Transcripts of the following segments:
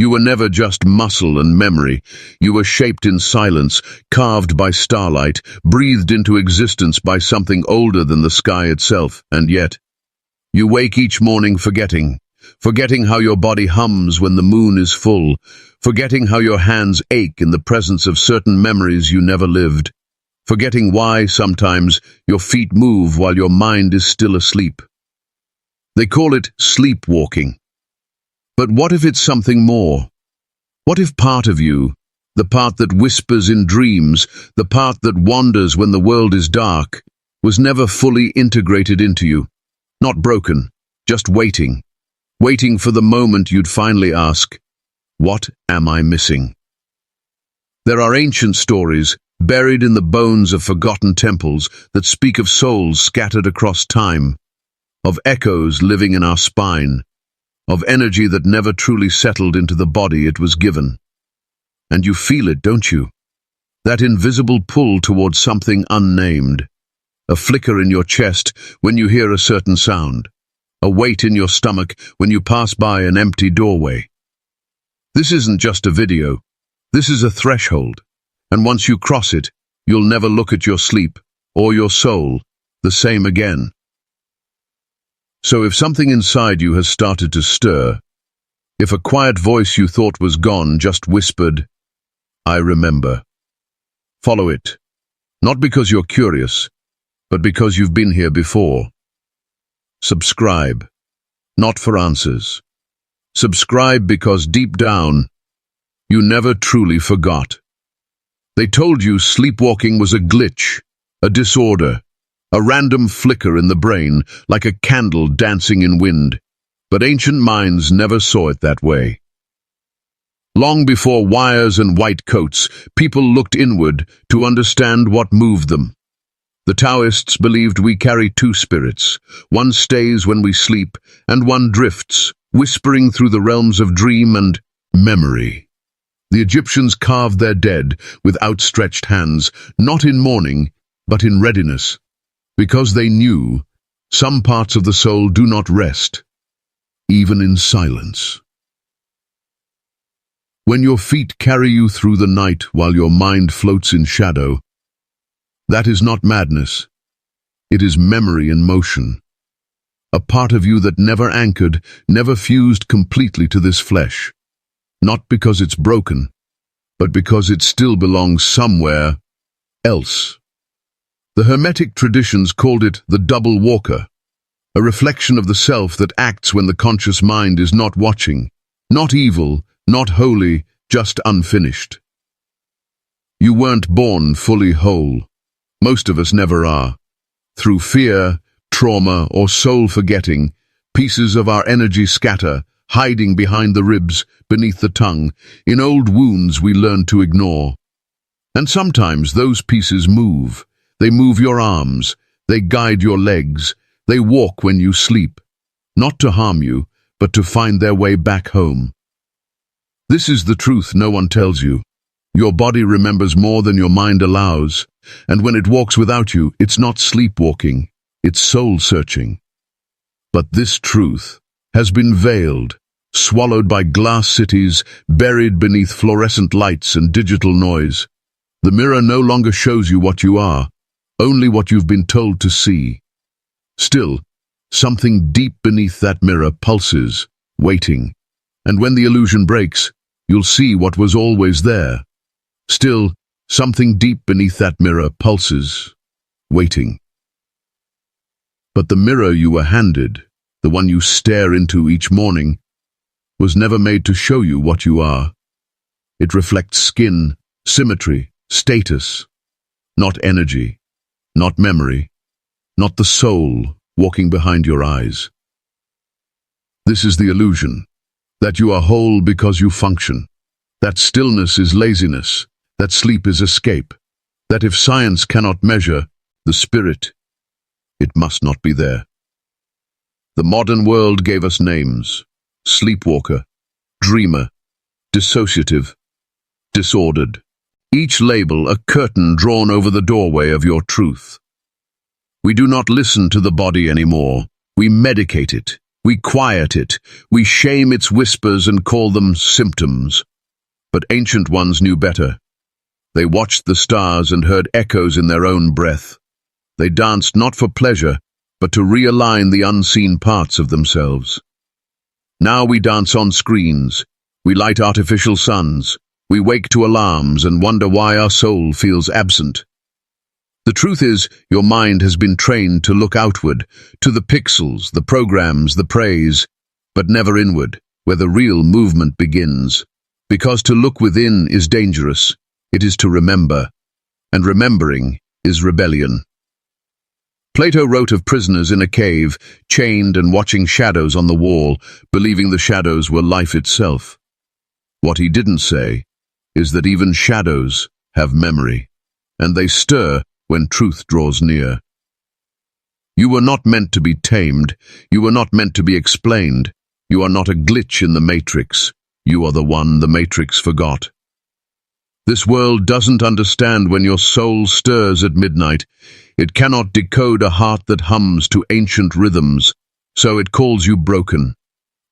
You were never just muscle and memory. You were shaped in silence, carved by starlight, breathed into existence by something older than the sky itself. And yet, you wake each morning forgetting how your body hums when the moon is full, forgetting how your hands ache in the presence of certain memories you never lived, forgetting why sometimes your feet move while your mind is still asleep. They call it sleepwalking. But what if it's something more? What if part of you, the part that whispers in dreams, the part that wanders when the world is dark, was never fully integrated into you? Not broken, just waiting for the moment you'd finally ask, "What am I missing?" There are ancient stories, buried in the bones of forgotten temples, that speak of souls scattered across time, of echoes living in our spine, of energy that never truly settled into the body it was given. And you feel it, don't you? That invisible pull towards something unnamed, a flicker in your chest when you hear a certain sound, a weight in your stomach when you pass by an empty doorway. This isn't just a video. This is a threshold, and once you cross it, you'll never look at your sleep or your soul the same again. So if something inside you has started to stir, if a quiet voice you thought was gone just whispered, "I remember," follow it. Not because you're curious, but because you've been here before. Subscribe, not for answers. Subscribe because deep down, you never truly forgot. They told you sleepwalking was a glitch, a disorder, a random flicker in the brain, like a candle dancing in wind. But ancient minds never saw it that way. Long before wires and white coats, people looked inward to understand what moved them. The Taoists believed we carry two spirits. One stays when we sleep, and one drifts, whispering through the realms of dream and memory. The Egyptians carved their dead with outstretched hands, not in mourning, but in readiness, because they knew some parts of the soul do not rest, even in silence. When your feet carry you through the night while your mind floats in shadow, that is not madness. It is memory in motion. A part of you that never anchored, never fused completely to this flesh. Not because it's broken, but because it still belongs somewhere else. The Hermetic traditions called it the double walker, a reflection of the self that acts when the conscious mind is not watching, not evil, not holy, just unfinished. You weren't born fully whole. Most of us never are. Through fear, trauma, or soul forgetting, pieces of our energy scatter, hiding behind the ribs, beneath the tongue, in old wounds we learn to ignore. And sometimes those pieces move. They move your arms, they guide your legs, they walk when you sleep, not to harm you, but to find their way back home. This is the truth no one tells you. Your body remembers more than your mind allows, and when it walks without you, it's not sleepwalking, it's soul-searching. But this truth has been veiled, swallowed by glass cities, buried beneath fluorescent lights and digital noise. The mirror no longer shows you what you are, only what you've been told to see. Still, something deep beneath that mirror pulses, waiting. And when the illusion breaks, you'll see what was always there. Still, something deep beneath that mirror pulses, waiting. But the mirror you were handed, the one you stare into each morning, was never made to show you what you are. It reflects skin, symmetry, status, not energy, not memory, not the soul walking behind your eyes. This is the illusion, that you are whole because you function, that stillness is laziness, that sleep is escape, that if science cannot measure the spirit, it must not be there. The modern world gave us names: sleepwalker, dreamer, dissociative, disordered. Each label a curtain drawn over the doorway of your truth. We do not listen to the body anymore. We medicate it. We quiet it, we shame its whispers and call them symptoms. But ancient ones knew better. They watched the stars and heard echoes in their own breath. They danced not for pleasure, but to realign the unseen parts of themselves. Now we dance on screens, we light artificial suns, we wake to alarms and wonder why our soul feels absent. The truth is, your mind has been trained to look outward, to the pixels, the programs, the praise, but never inward, where the real movement begins. Because to look within is dangerous, it is to remember, and remembering is rebellion. Plato wrote of prisoners in a cave, chained and watching shadows on the wall, believing the shadows were life itself. What he didn't say is that even shadows have memory, and they stir when truth draws near. You were not meant to be tamed, you were not meant to be explained, you are not a glitch in the matrix, you are the one the matrix forgot. This world doesn't understand when your soul stirs at midnight. It cannot decode a heart that hums to ancient rhythms, so it calls you broken,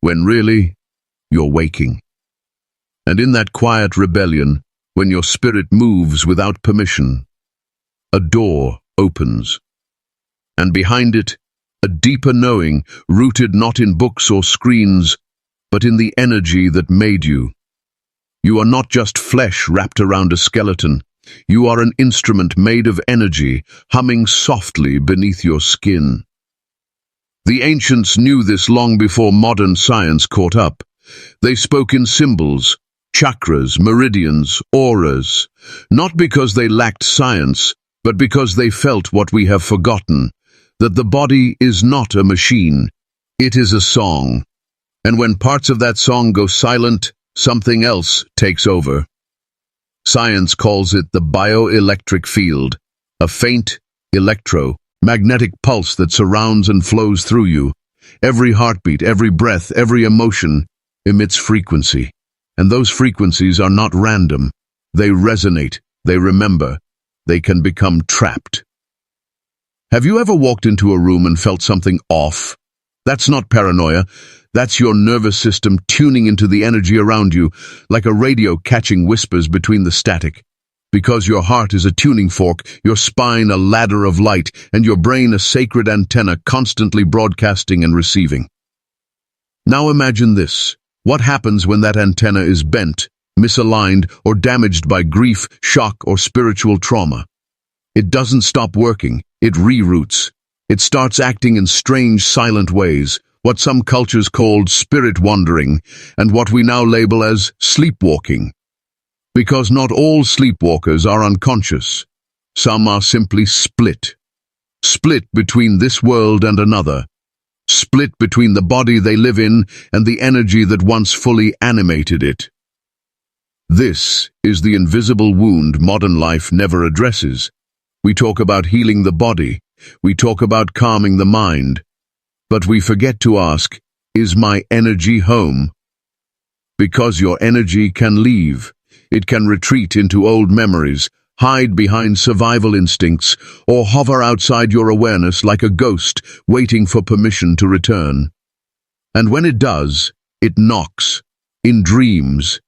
when really, you're waking. And in that quiet rebellion, when your spirit moves without permission, a door opens. And behind it, a deeper knowing, rooted not in books or screens, but in the energy that made you. You are not just flesh wrapped around a skeleton. You are an instrument made of energy, humming softly beneath your skin. The ancients knew this long before modern science caught up. They spoke in symbols, chakras, meridians, auras, not because they lacked science, but because they felt what we have forgotten, that the body is not a machine, it is a song. And when parts of that song go silent, something else takes over. Science calls it the bioelectric field, a faint, electro-magnetic pulse that surrounds and flows through you. Every heartbeat, every breath, every emotion emits frequency. And those frequencies are not random. They resonate, they remember, they can become trapped. Have you ever walked into a room and felt something off? That's not paranoia. That's your nervous system tuning into the energy around you, like a radio catching whispers between the static. Because your heart is a tuning fork, your spine a ladder of light, and your brain a sacred antenna constantly broadcasting and receiving. Now imagine this. What happens when that antenna is bent, misaligned, or damaged by grief, shock, or spiritual trauma? It doesn't stop working, it reroutes. It starts acting in strange, silent ways, what some cultures called spirit wandering, and what we now label as sleepwalking. Because not all sleepwalkers are unconscious. Some are simply split. Split between this world and another. Split between the body they live in and the energy that once fully animated it. This is the invisible wound modern life never addresses. We talk about healing the body. We talk about calming the mind. But we forget to ask, is my energy home? Because your energy can leave. It can retreat into old memories, hide behind survival instincts, or hover outside your awareness like a ghost waiting for permission to return. And when it does, it knocks, in dreams,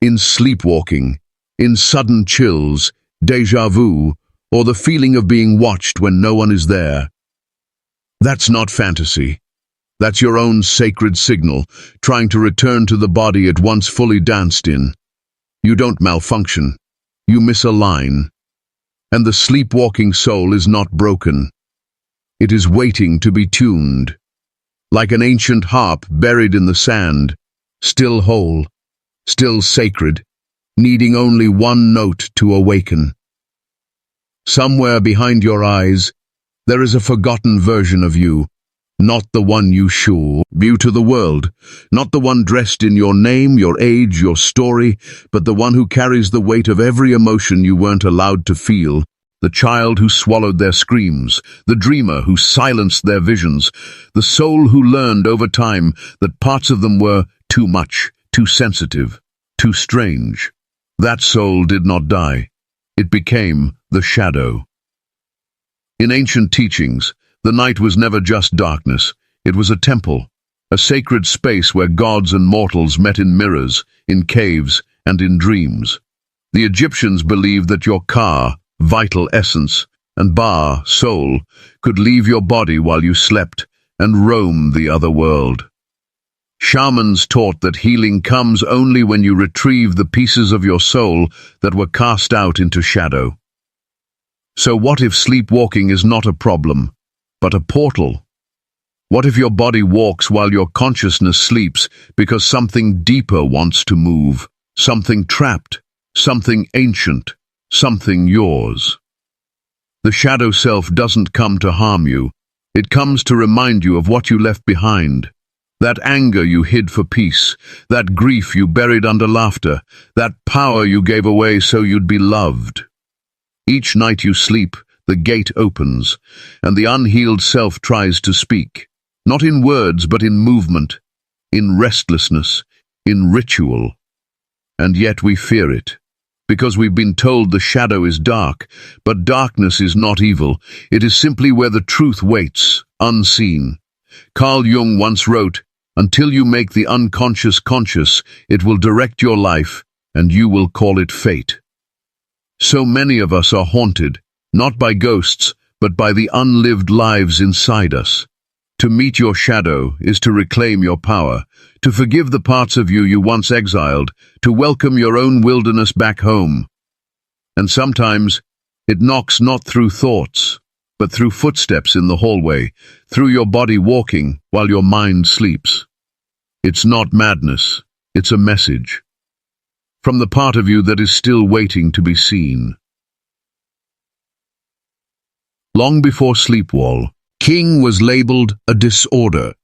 in sleepwalking, in sudden chills, déjà vu, or the feeling of being watched when no one is there. That's not fantasy. That's your own sacred signal, trying to return to the body it once fully danced in. You don't malfunction. You misalign. And the sleepwalking soul is not broken. It is waiting to be tuned. Like an ancient harp buried in the sand, still whole, still sacred, needing only one note to awaken. Somewhere behind your eyes, there is a forgotten version of you, not the one you show you to the world, not the one dressed in your name, your age, your story, but the one who carries the weight of every emotion you weren't allowed to feel, the child who swallowed their screams, the dreamer who silenced their visions, the soul who learned over time that parts of them were too much, too sensitive, too strange. That soul did not die. It became the shadow. In ancient teachings, the night was never just darkness. It was a temple, a sacred space where gods and mortals met in mirrors, in caves, and in dreams. The Egyptians believed that your ka, vital essence, and ba, soul, could leave your body while you slept and roam the other world. Shamans taught that healing comes only when you retrieve the pieces of your soul that were cast out into shadow. So what if sleepwalking is not a problem, but a portal? What if your body walks while your consciousness sleeps because something deeper wants to move, something trapped, something ancient, something yours? The shadow self doesn't come to harm you. It comes to remind you of what you left behind. That anger you hid for peace, that grief you buried under laughter, that power you gave away so you'd be loved. Each night you sleep, the gate opens, and the unhealed self tries to speak, not in words but in movement, in restlessness, in ritual. And yet we fear it, because we've been told the shadow is dark, but darkness is not evil. It is simply where the truth waits, unseen. Carl Jung once wrote, "Until you make the unconscious conscious, it will direct your life, and you will call it fate." So many of us are haunted, not by ghosts, but by the unlived lives inside us. To meet your shadow is to reclaim your power, to forgive the parts of you once exiled, to welcome your own wilderness back home. And sometimes it knocks not through thoughts, but through footsteps in the hallway, through your body walking while your mind sleeps. It's not madness, it's a message. From the part of you that is still waiting to be seen. Long before sleepwalking was labeled a disorder.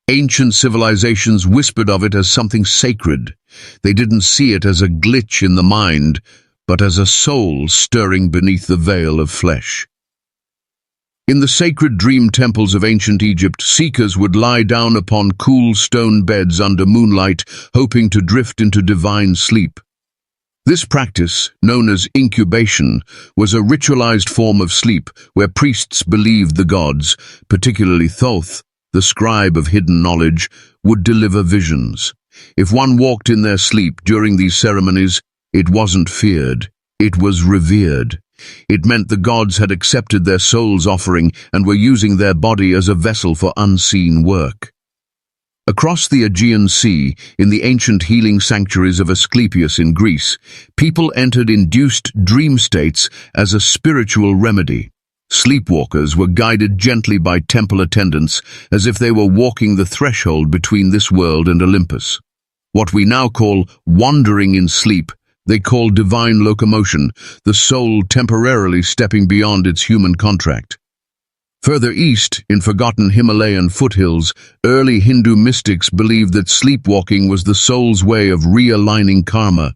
Ancient civilizations whispered of it as something sacred. They didn't see it as a glitch in the mind, but as a soul stirring beneath the veil of flesh. In the sacred dream temples of ancient Egypt, seekers would lie down upon cool stone beds under moonlight, hoping to drift into divine sleep. This practice, known as incubation, was a ritualized form of sleep where priests believed the gods, particularly Thoth, the scribe of hidden knowledge, would deliver visions. If one walked in their sleep during these ceremonies, it wasn't feared, it was revered. It meant the gods had accepted their soul's offering and were using their body as a vessel for unseen work. Across the Aegean Sea, in the ancient healing sanctuaries of Asclepius in Greece, people entered induced dream states as a spiritual remedy. Sleepwalkers were guided gently by temple attendants as if they were walking the threshold between this world and Olympus. What we now call wandering in sleep, they call divine locomotion, the soul temporarily stepping beyond its human contract. Further east, in forgotten Himalayan foothills, early Hindu mystics believed that sleepwalking was the soul's way of realigning karma.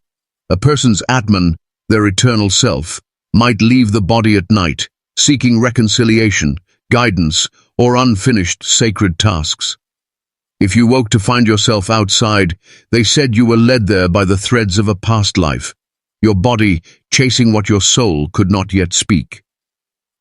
A person's Atman, their eternal self, might leave the body at night, seeking reconciliation, guidance, or unfinished sacred tasks. If you woke to find yourself outside, they said you were led there by the threads of a past life, your body chasing what your soul could not yet speak.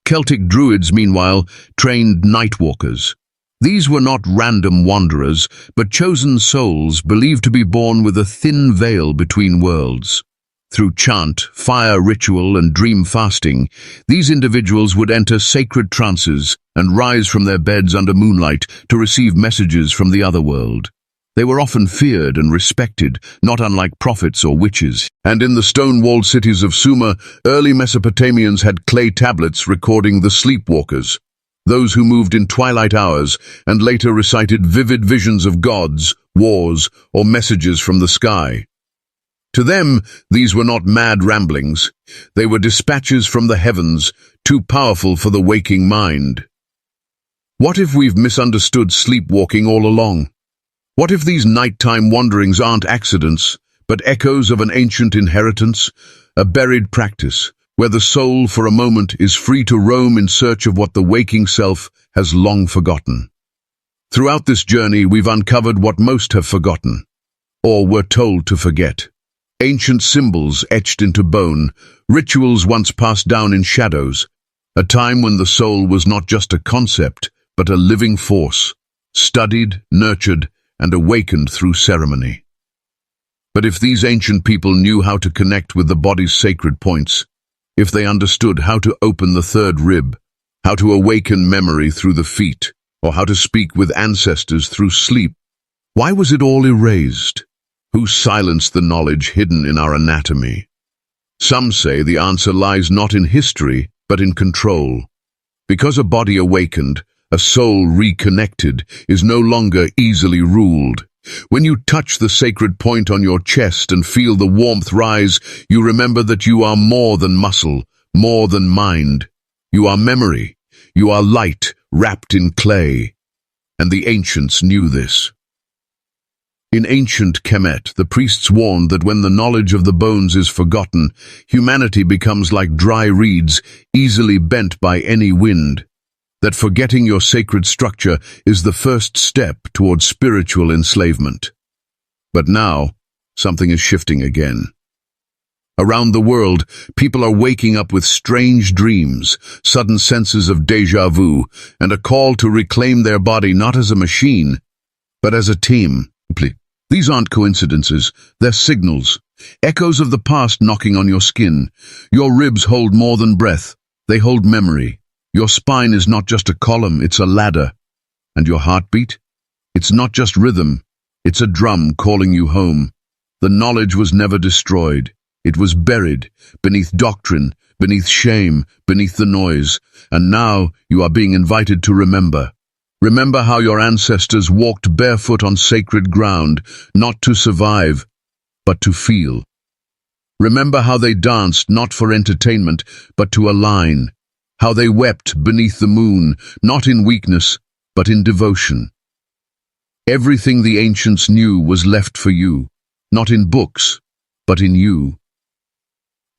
Celtic druids, meanwhile, trained nightwalkers. These were not random wanderers, but chosen souls believed to be born with a thin veil between worlds. Through chant, fire ritual, and dream fasting, these individuals would enter sacred trances and rise from their beds under moonlight to receive messages from the other world. They were often feared and respected, not unlike prophets or witches. And in the stone-walled cities of Sumer, early Mesopotamians had clay tablets recording the sleepwalkers, those who moved in twilight hours and later recited vivid visions of gods, wars, or messages from the sky. To them, these were not mad ramblings. They were dispatches from the heavens, too powerful for the waking mind. What if we've misunderstood sleepwalking all along? What if these nighttime wanderings aren't accidents, but echoes of an ancient inheritance, a buried practice, where the soul for a moment is free to roam in search of what the waking self has long forgotten? Throughout this journey, we've uncovered what most have forgotten, or were told to forget. Ancient symbols etched into bone, rituals once passed down in shadows, a time when the soul was not just a concept, but a living force, studied, nurtured, and awakened through ceremony. But if these ancient people knew how to connect with the body's sacred points, if they understood how to open the third rib, how to awaken memory through the feet, or how to speak with ancestors through sleep, why was it all erased? Who silenced the knowledge hidden in our anatomy? Some say the answer lies not in history, but in control. Because a body awakened, a soul reconnected, is no longer easily ruled. When you touch the sacred point on your chest and feel the warmth rise, you remember that you are more than muscle, more than mind. You are memory. You are light wrapped in clay. And the ancients knew this. In ancient Kemet, the priests warned that when the knowledge of the bones is forgotten, humanity becomes like dry reeds, easily bent by any wind. That forgetting your sacred structure is the first step toward spiritual enslavement. But now, something is shifting again. Around the world, people are waking up with strange dreams, sudden senses of déjà vu, and a call to reclaim their body not as a machine, but as a team. These aren't coincidences, they're signals, echoes of the past knocking on your skin. Your ribs hold more than breath, they hold memory. Your spine is not just a column, it's a ladder. And your heartbeat? It's not just rhythm, it's a drum calling you home. The knowledge was never destroyed. It was buried, beneath doctrine, beneath shame, beneath the noise. And now you are being invited to remember. Remember how your ancestors walked barefoot on sacred ground, not to survive, but to feel. Remember how they danced not for entertainment, but to align. How they wept beneath the moon, not in weakness, but in devotion. Everything the ancients knew was left for you, not in books, but in you.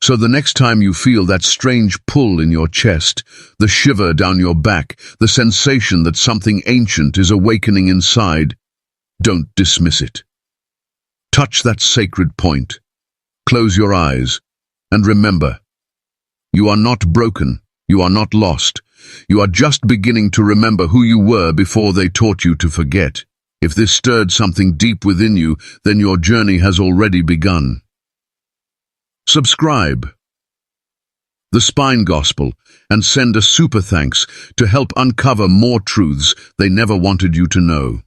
So the next time you feel that strange pull in your chest, the shiver down your back, the sensation that something ancient is awakening inside, don't dismiss it. Touch that sacred point. Close your eyes, and remember, you are not broken, you are not lost. You are just beginning to remember who you were before they taught you to forget. If this stirred something deep within you, then your journey has already begun. Subscribe The Spine Gospel and send a super thanks to help uncover more truths they never wanted you to know.